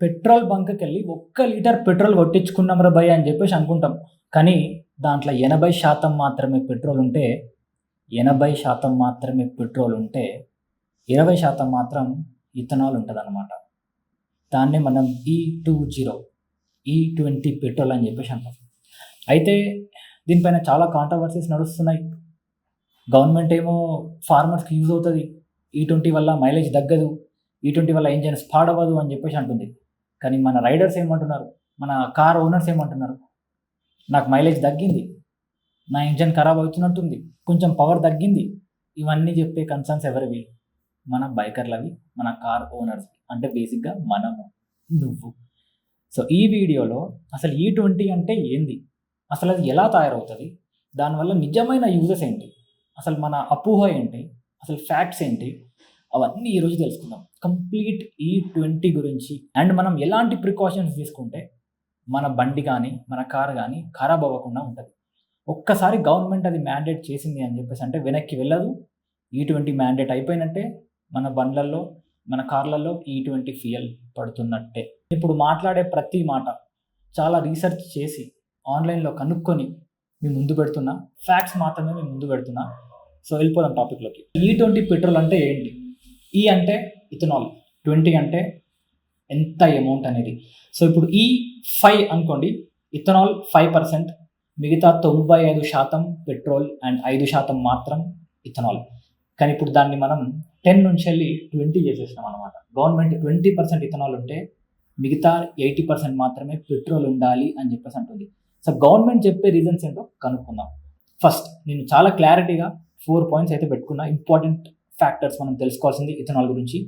Petrol బంక్‌కి వెళ్ళి ఒక్క litre petrol కొట్టించుకున్నాం రా భయ్ అని చెప్పేసి అనుకుంటాం. కానీ దాంట్లో 80% మాత్రమే పెట్రోల్ ఉంటే 80% మాత్రమే పెట్రోల్ ఉంటే 20% మాత్రం ఇథనాల్ ఉంటదనమాట. దాన్నే మనం E20 E20 పెట్రోల్ అని చెప్పేసి అంటాం. అయితే దీనిపైన చాలా కాంట్రవర్సీస్ నడుస్తున్నాయి. గవర్నమెంట్ ఏమో ఫార్మర్స్‌కి యూజ్ అవుతది. E20 వల్ల మైలేజ్ తగ్గదు. E20 వల్ల ఇంజిన్స్ పాడవదు అని చెప్పేసి అంటుంది. కానీ మన రైడర్స్ ఏమంటున్నారు? మన కార్ ఓనర్స్ ఏమంటున్నారు? నాకు మైలేజ్ తగ్గింది. నా ఇంజిన్ ఖరాబ్ అవుతున్నట్టుంది. కొంచెం పవర్ తగ్గింది. ఇవన్నీ చెప్పే కన్సర్న్స్ ఎవరివి? మన బైకర్లవి, మన కార్ ఓనర్స్‌వి. అంటే బేసిక్‌గా మనము, నువ్వు. సో ఈ వీడియోలో అసలు E20 అంటే ఏంది? అసలు అది ఎలా తయారవుతది? దానివల్ల నిజమైన యూజెస్ ఏంటి? అసలు మన అపోహ ఏంటి? అసలు ఫ్యాక్ట్స్ ఏంటి? అవన్నీ ఈరోజు తెలుసుకుందాం. కంప్లీట్ E20 గురించి అండ్ మనం ఎలాంటి ప్రికాషన్స్ తీసుకుంటే మన బండి కానీ, మన కార్ కానీ ఖరాబ్ అవ్వకుండా ఉంటది. ఒక్కసారి గవర్నమెంట్ అది మ్యాండేట్ చేసింది అని చెప్పేసి అంటే వెనక్కి వెళ్ళదు. E20 మ్యాండేట్ అయిపోయినట్టే. మన బండ్లల్లో, మన కార్లలో E20 ఫ్యూయల్ పడుతున్నట్టే. ఇప్పుడు మాట్లాడే ప్రతి మాట చాలా రీసెర్చ్ చేసి ఆన్లైన్లో కనుక్కొని మీ ముందు పెడుతున్నా. ఫ్యాక్ట్స్ మాత్రమే మీ ముందు పెడుతున్నా. సో వెళ్ళిపోదాం టాపిక్లోకి. E20 పెట్రోల్ అంటే ఏంటి? E అంటే ఇథనాల్, 20 అంటే ఎంత అమౌంట్ అనేది. సో ఇప్పుడు E5 అనుకోండి, ఇథనాల్ 5%, మిగతా 95% పెట్రోల్ అండ్ 5% మాత్రం ఇథనాల్. కానీ ఇప్పుడు దాన్ని మనం 10 నుంచి వెళ్ళి 20 చేసేసినాం అనమాట. గవర్నమెంట్ 20% ఇథనాల్ ఉంటే మిగతా 80% మాత్రమే పెట్రోల్ ఉండాలి అని చెప్పేసి అంటుంది. సో గవర్నమెంట్ చెప్పే రీజన్స్ ఏంటో కనుక్కుందాం. ఫస్ట్ నేను చాలా క్లారిటీగా 4 పాయింట్స్ అయితే పెట్టుకున్నా. ఇంపార్టెంట్ ఫ్యాక్టర్స్ మనం తెలుసుకోవాల్సింది ఇథనాల్ గురించి.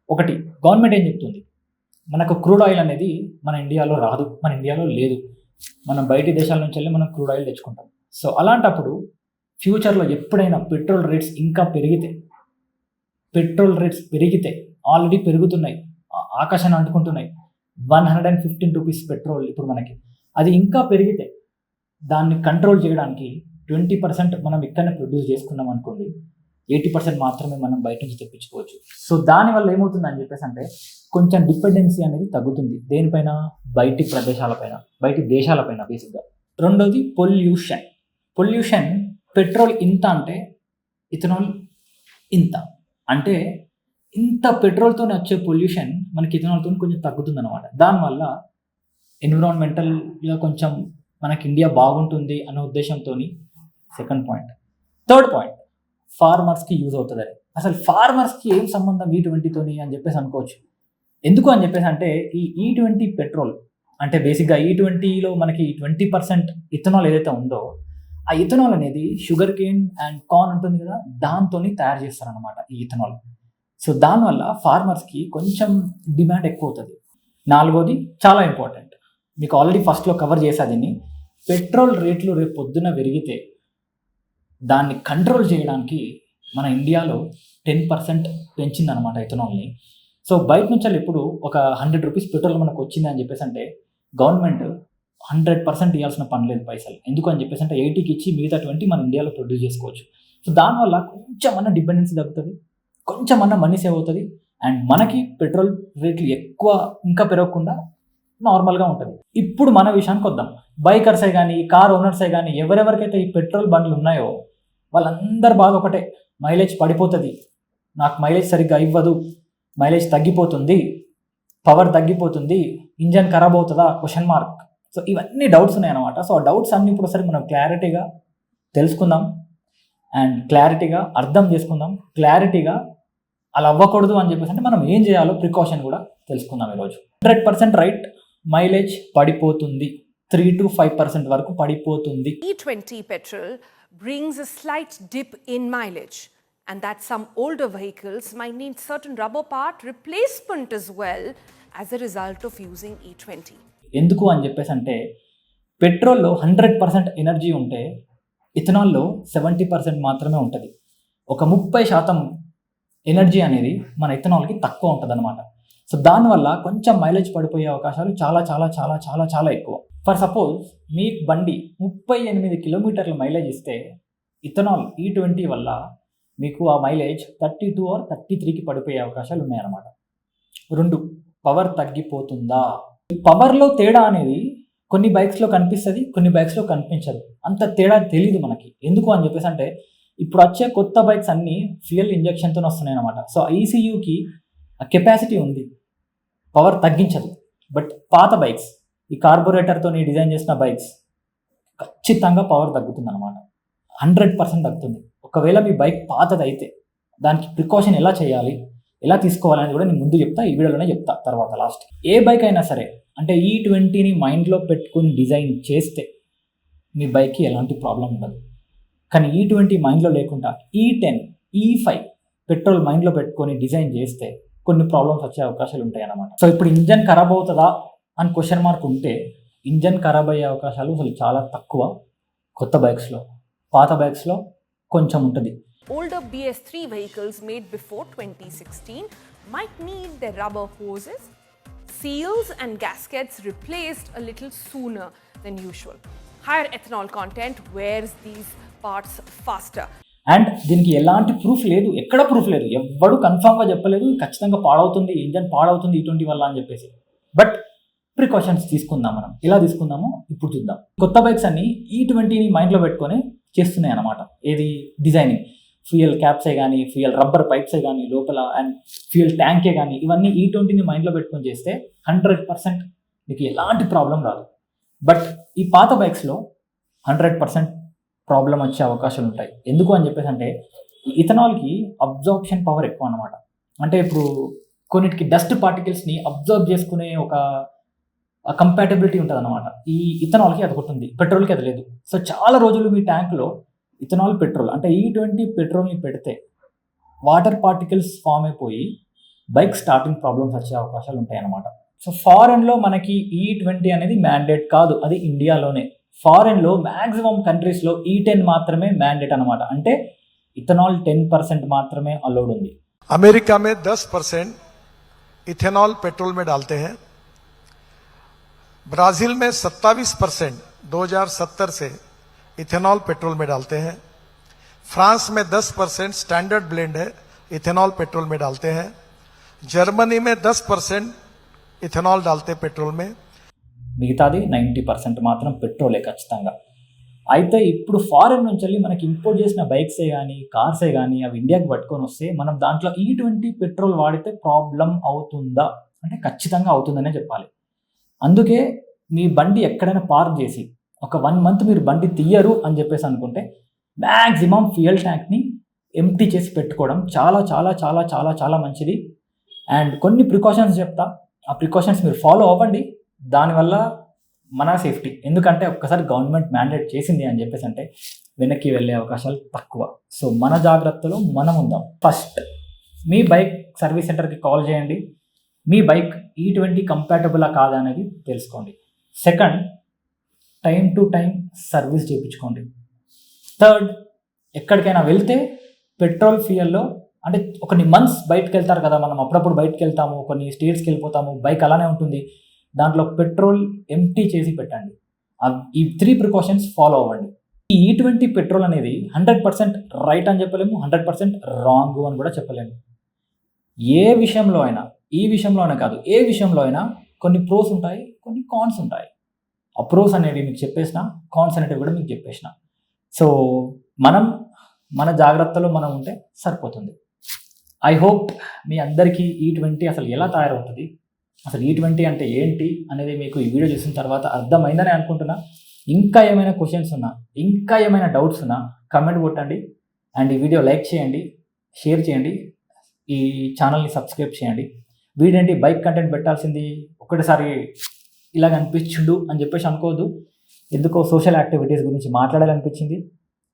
ఒకటి, గవర్నమెంట్ ఏం చెప్తుంది? మనకు క్రూడ్ ఆయిల్ అనేది మన ఇండియాలో రాదు, మన ఇండియాలో లేదు. మనం బయటి దేశాల నుంచి వెళ్ళి మనం క్రూడ్ ఆయిల్ తెచ్చుకుంటాం. సో అలాంటప్పుడు ఫ్యూచర్లో ఎప్పుడైనా పెట్రోల్ రేట్స్ ఇంకా పెరిగితే ఆల్రెడీ పెరుగుతున్నాయి, ఆకాశాన్ని అంటుకుంటున్నాయి. 115 రూపీస్ పెట్రోల్ ఇప్పుడు మనకి. అది ఇంకా పెరిగితే దాన్ని కంట్రోల్ చేయడానికి 20% మనం ఇక్కడనే ప్రొడ్యూస్ చేసుకున్నాం అనుకోండి, 80% మాత్రమే మనం బయట నుంచి తెప్పించుకోవచ్చు. సో దానివల్ల ఏమవుతుందని చెప్పేసి అంటే కొంచెం డిపెండెన్సీ అనేది తగ్గుతుంది. దేనిపైన? బయటి ప్రదేశాలపైన, బయటి దేశాలపైన బేసిక్గా. రెండోది పొల్యూషన్. పెట్రోల్ ఇంత అంటే ఇథనాల్ ఇంత. అంటే ఇంత పెట్రోల్తోనే వచ్చే పొల్యూషన్ మనకి ఇథనాల్తో కొంచెం తగ్గుతుంది అనమాట. దానివల్ల ఎన్విరాన్మెంటల్గా కొంచెం మనకి ఇండియా బాగుంటుంది అనే ఉద్దేశంతో. Second point. థర్డ్ పాయింట్, ఫార్మర్స్కి యూజ్ అవుతుంది. అసలు ఫార్మర్స్కి ఏం సంబంధం E20తోని అని చెప్పేసి అనుకోవచ్చు. ఎందుకు అని చెప్పేసి అంటే ఈ E20 పెట్రోల్ అంటే బేసిక్గా E20లో మనకి 20% ఇథనాల్ ఏదైతే ఉందో ఆ ఇథనాల్ అనేది షుగర్ కేన్ అండ్ కార్న్ ఉంటుంది కదా, దాంతో తయారు చేస్తారనమాట ఈ ఇథనాల్. సో దానివల్ల ఫార్మర్స్కి కొంచెం డిమాండ్ ఎక్కువ అవుతుంది. నాలుగోది చాలా ఇంపార్టెంట్, మీకు ఆల్రెడీ ఫస్ట్లో కవర్ చేసా దీన్ని. పెట్రోల్ రేట్లు రేపు పొద్దున పెరిగితే దాన్ని కంట్రోల్ చేయడానికి మన ఇండియాలో 10% పెంచిందనమాట ఇథనాల్ని. సో బయట నుంచి ఇప్పుడు ఒక 100 రూపీస్ పెట్రోల్ మనకు వచ్చింది అని చెప్పేసి అంటే గవర్నమెంట్ 100% ఇవ్వాల్సిన పని లేదు పైసలు. ఎందుకు అని చెప్పేసి అంటే 80కి ఇచ్చి మిగతా 20 మన ఇండియాలో ప్రొడ్యూస్ చేసుకోవచ్చు. సో దానివల్ల కొంచెమన్నా డిపెండెన్సీ తగ్గుతుంది, కొంచెమన్నా మనీ సేవ్ అవుతుంది అండ్ మనకి పెట్రోల్ రేట్లు ఎక్కువ ఇంకా పెరగకుండా నార్మల్గా ఉంటుంది. ఇప్పుడు మన విషయానికి వద్దాం. బైకర్సే కానీ, కార్ ఓనర్సే కానీ, ఎవరెవరికైతే ఈ పెట్రోల్ బండ్లు ఉన్నాయో వాళ్ళందరి బాధ ఒకటే, మైలేజ్ పడిపోతుంది, నాకు మైలేజ్ సరిగ్గా ఇవ్వదు, మైలేజ్ తగ్గిపోతుంది, పవర్ తగ్గిపోతుంది, ఇంజన్ ఖరాబ్ అవుతుందా క్వశ్చన్ మార్క్. సో ఇవన్నీ డౌట్స్ ఉన్నాయన్నమాట. సో ఆ డౌట్స్ అన్నీ ఇప్పుడు ఒకసారి మనం క్లారిటీగా తెలుసుకుందాం అండ్ క్లారిటీగా అర్థం చేసుకుందాం. క్లారిటీగా అలా అవ్వకూడదు అని చెప్పేసి అంటే మనం ఏం చేయాలో ప్రికాషన్ కూడా తెలుసుకుందాం ఈరోజు. 100% రైట్, మైలేజ్ పడిపోతుంది, 3 to 5% వరకు పడిపోతుంది. E20 petrol brings a slight dip in mileage, and that some older vehicles might need certain rubber part replacement as well as a result of using E20. ఎందుకు అని చెప్పేసి అంటే పెట్రోల్లో 100% ఎనర్జీ ఉంటే ఇథనాల్లో 70% మాత్రమే ఉంటుంది. ఒక 30% ఎనర్జీ అనేది మన ఇథనాల్కి తక్కువ ఉంటుంది అనమాట. సో దానివల్ల కొంచెం మైలేజ్ పడిపోయే అవకాశాలు చాలా చాలా చాలా చాలా చాలా ఎక్కువ. ఫర్ సపోజ్ మీ బండి 38 కిలోమీటర్ల మైలేజ్ ఇస్తే ఇథనాల్ E20 వల్ల మీకు ఆ మైలేజ్ 32 or 33కి పడిపోయే అవకాశాలు ఉన్నాయన్నమాట. రెండు, పవర్ తగ్గిపోతుందా? పవర్లో తేడా అనేది కొన్ని బైక్స్లో కనిపిస్తుంది, కొన్ని బైక్స్లో కనిపించదు. అంత తేడా తెలియదు మనకి. ఎందుకు అని చెప్పేసి అంటే ఇప్పుడు వచ్చే కొత్త బైక్స్ అన్నీ ఫ్యూయల్ ఇంజెక్షన్తో వస్తున్నాయి అన్నమాట. సో ఈసీయూకి ఆ కెపాసిటీ ఉంది, పవర్ తగ్గించదు. బట్ పాత బైక్స్, ఈ కార్బొరేటర్తో డిజైన్ చేసిన బైక్స్ ఖచ్చితంగా పవర్ తగ్గుతుంది అనమాట. 100% తగ్గుతుంది. ఒకవేళ మీ బైక్ పాతది అయితే దానికి ప్రికాషన్ ఎలా చేయాలి, ఎలా తీసుకోవాలనేది కూడా నేను ముందు చెప్తా, ఈ వీడియోలోనే చెప్తా తర్వాత లాస్ట్. ఏ బైక్ అయినా సరే అంటే E20ని మైండ్లో పెట్టుకుని డిజైన్ చేస్తే మీ బైక్కి ఎలాంటి ప్రాబ్లం ఉండదు. కానీ E20 మైండ్లో లేకుండా E10, E5 పెట్రోల్ మైండ్లో పెట్టుకొని డిజైన్ చేస్తే కొన్ని ప్రాబ్లమ్స్ వచ్చే అవకాశాలు ఉంటాయి అన్నమాట. సో ఇప్పుడు ఇంజన్ ఖరాబ్ అవుతుందా అని క్వశ్చన్ మార్క్ ఉంటే ఇంజన్ ఖరాబ్ అయ్యే అవకాశాలు అసలు చాలా తక్కువ కొత్త బైక్స్లో. పాత బైక్స్లో కొంచెం ఉంటుంది. Older BS3 vehicles made before 2016 might need their rubber hoses, seals and gaskets replaced a little sooner than usual. Higher ethanol content wears these parts faster. And దీనికి ఎలాంటి ప్రూఫ్ లేదు, ఎక్కడ ప్రూఫ్ లేదు, ఎవ్వడు కన్ఫామ్గా చెప్పలేదు ఖచ్చితంగా పాడవుతుంది, ఇంజన్ పాడవుతుంది E20 వల్ల అని చెప్పేసి. బట్ ప్రికాషన్స్ తీసుకుందాం. మనం ఎలా తీసుకుందామో ఇప్పుడు చూద్దాం. కొత్త బైక్స్ అన్ని E20ని మైండ్లో పెట్టుకొని చేస్తున్నాయి అన్నమాట. ఏది డిజైనింగ్, ఫ్యూయల్ క్యాప్సే కానీ, ఫ్యూయల్ రబ్బర్ పైప్సే కానీ లోపల, అండ్ ఫ్యూయల్ ట్యాంకే కానీ, ఇవన్నీ E20ని మైండ్లో పెట్టుకొని చేస్తే 100% మీకు ఎలాంటి ప్రాబ్లం రాదు. బట్ ఈ పాత బైక్స్లో 100% ప్రాబ్లం వచ్చే అవకాశాలు ఉంటాయి. ఎందుకు అని చెప్పేసి అంటే ఇథనాల్కి అబ్జార్ప్షన్ పవర్ ఎక్కువ అన్నమాట. అంటే ఇప్పుడు కొన్నిటికి డస్ట్ పార్టికల్స్ని అబ్జర్వ్ చేసుకునే ఒక కంపాటబిలిటీ ఉంటుంది అనమాట. ఈ ఇథనాల్కి అది ఒకటి ఉంది, పెట్రోల్కి అది లేదు. సో చాలా రోజులు మీ ట్యాంక్లో ఇథనాల్ పెట్రోల్ అంటే E20 పెట్రోల్ని పెడితే వాటర్ పార్టికల్స్ ఫామ్ అయిపోయి బైక్ స్టార్టింగ్ ప్రాబ్లమ్స్ వచ్చే అవకాశాలు ఉంటాయి అన్నమాట. సో ఫారెన్లో మనకి E20 అనేది మ్యాండేట్ కాదు, అది ఇండియాలోనే. ఫారెన్లో మ్యాక్సిమం కంట్రీస్లో E10 మాత్రమే మ్యాండేట్ అనమాట. అంటే ఇథనాల్ 10% మాత్రమే అలౌడ్ ఉంది. अमेरिका में 10% इथेनॉल पेट्रोल में डालते हैं. ब्राजील में 27% 2070 से इथेनॉल पेट्रोल में डालते हैं. फ्रांस में 10% स्टैंडर्ड ब्लेंड है, इथेनॉल पेट्रोल में डालते हैं. जर्मनी में 10% इथेनॉल डालते पेट्रोल में. మిగతాది 90% మాత్రం పెట్రోలే ఖచ్చితంగా. అయితే ఇప్పుడు ఫారెన్ నుంచి వెళ్ళి మనకి ఇంపోర్ట్ చేసిన బైక్సే కానీ, కార్సే కానీ అవి ఇండియాకి పట్టుకొని వస్తే మనం దాంట్లో E20 పెట్రోల్ వాడితే ప్రాబ్లం అవుతుందా అంటే ఖచ్చితంగా అవుతుందనే చెప్పాలి. అందుకే మీ బండి ఎక్కడైనా పార్క్ చేసి ఒక 1 month మీరు బండి తీయరు అని చెప్పేసి అనుకుంటే మ్యాక్సిమం ఫ్యూయల్ ట్యాంక్ని ఎంప్టీ చేసి పెట్టుకోవడం చాలా చాలా చాలా చాలా చాలా మంచిది. అండ్ కొన్ని ప్రికాషన్స్ చెప్తా, ఆ ప్రికాషన్స్ మీరు ఫాలో అవ్వండి. దానివల్ల మన సేఫ్టీ. ఎందుకంటే ఒక్కసారి గవర్నమెంట్ మ్యాండేట్ చేసింది అని చెప్పేసి అంటే వెనక్కి వెళ్ళే అవకాశాలు తక్కువ. సో మన జాగ్రత్తలో మనం ఉందాం. ఫస్ట్ మీ బైక్ సర్వీస్ సెంటర్కి కాల్ చేయండి, మీ బైక్ E20 కంపాటబులా కాదా అనేది తెలుసుకోండి. Second, time to time service చేయించుకోండి. థర్డ్, ఎక్కడికైనా వెళ్తే పెట్రోల్ ఫ్యూయల్లో అంటే కొన్ని మంత్స్ బయటకు వెళ్తారు కదా, మనం అప్పుడప్పుడు బయటకు వెళ్తాము, కొన్ని స్టేట్స్కి వెళ్ళిపోతాము, బైక్ అలానే ఉంటుంది, దాంట్లో పెట్రోల్ ఎంప్టీ చేసి పెట్టండి. ఈ 3 ప్రికాషన్స్ ఫాలో అవ్వండి. ఈ E20 పెట్రోల్ అనేది 100% రైట్ అని చెప్పలేము, 100% రాంగ్ అని కూడా చెప్పలేము. ఏ విషయంలో అయినా, ఈ విషయంలోనే కాదు, ఏ విషయంలో అయినా కొన్ని ప్రోస్ ఉంటాయి, కొన్ని కాన్స్ ఉంటాయి. ఆ ప్రోస్ అనేవి మీకు చెప్పేసిన, కాన్స్ అనేవి కూడా మీకు చెప్పేసిన. సో మనం మన జాగ్రత్తలో మనం ఉంటే సరిపోతుంది. ఐ హోప్ మీ అందరికీ E20 అసలు ఎలా తయారవుతుంది, అసలు E20 అంటే ఏంటి అనేది మీకు ఈ వీడియో చూసిన తర్వాత అర్థమైందని అనుకుంటున్నా. ఇంకా ఏమైనా క్వశ్చన్స్ ఉన్నా, ఇంకా ఏమైనా డౌట్స్ ఉన్నా కమెంట్ కొట్టండి. అండ్ ఈ వీడియో లైక్ చేయండి, షేర్ చేయండి, ఈ ఛానల్ని సబ్స్క్రైబ్ చేయండి. వీడేంటి బైక్ కంటెంట్ పెట్టాల్సింది ఒకటిసారి ఇలాగ అనిపించుండు అని చెప్పేసి అనుకోవద్దు. ఎందుకో సోషల్ యాక్టివిటీస్ గురించి మాట్లాడాలనిపించింది,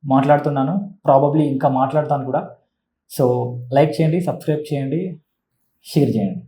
మాట్లాడుతున్నాను. ప్రాబబ్లీ ఇంకా మాట్లాడతాను కూడా. సో లైక్ చేయండి, సబ్స్క్రైబ్ చేయండి, షేర్ చేయండి.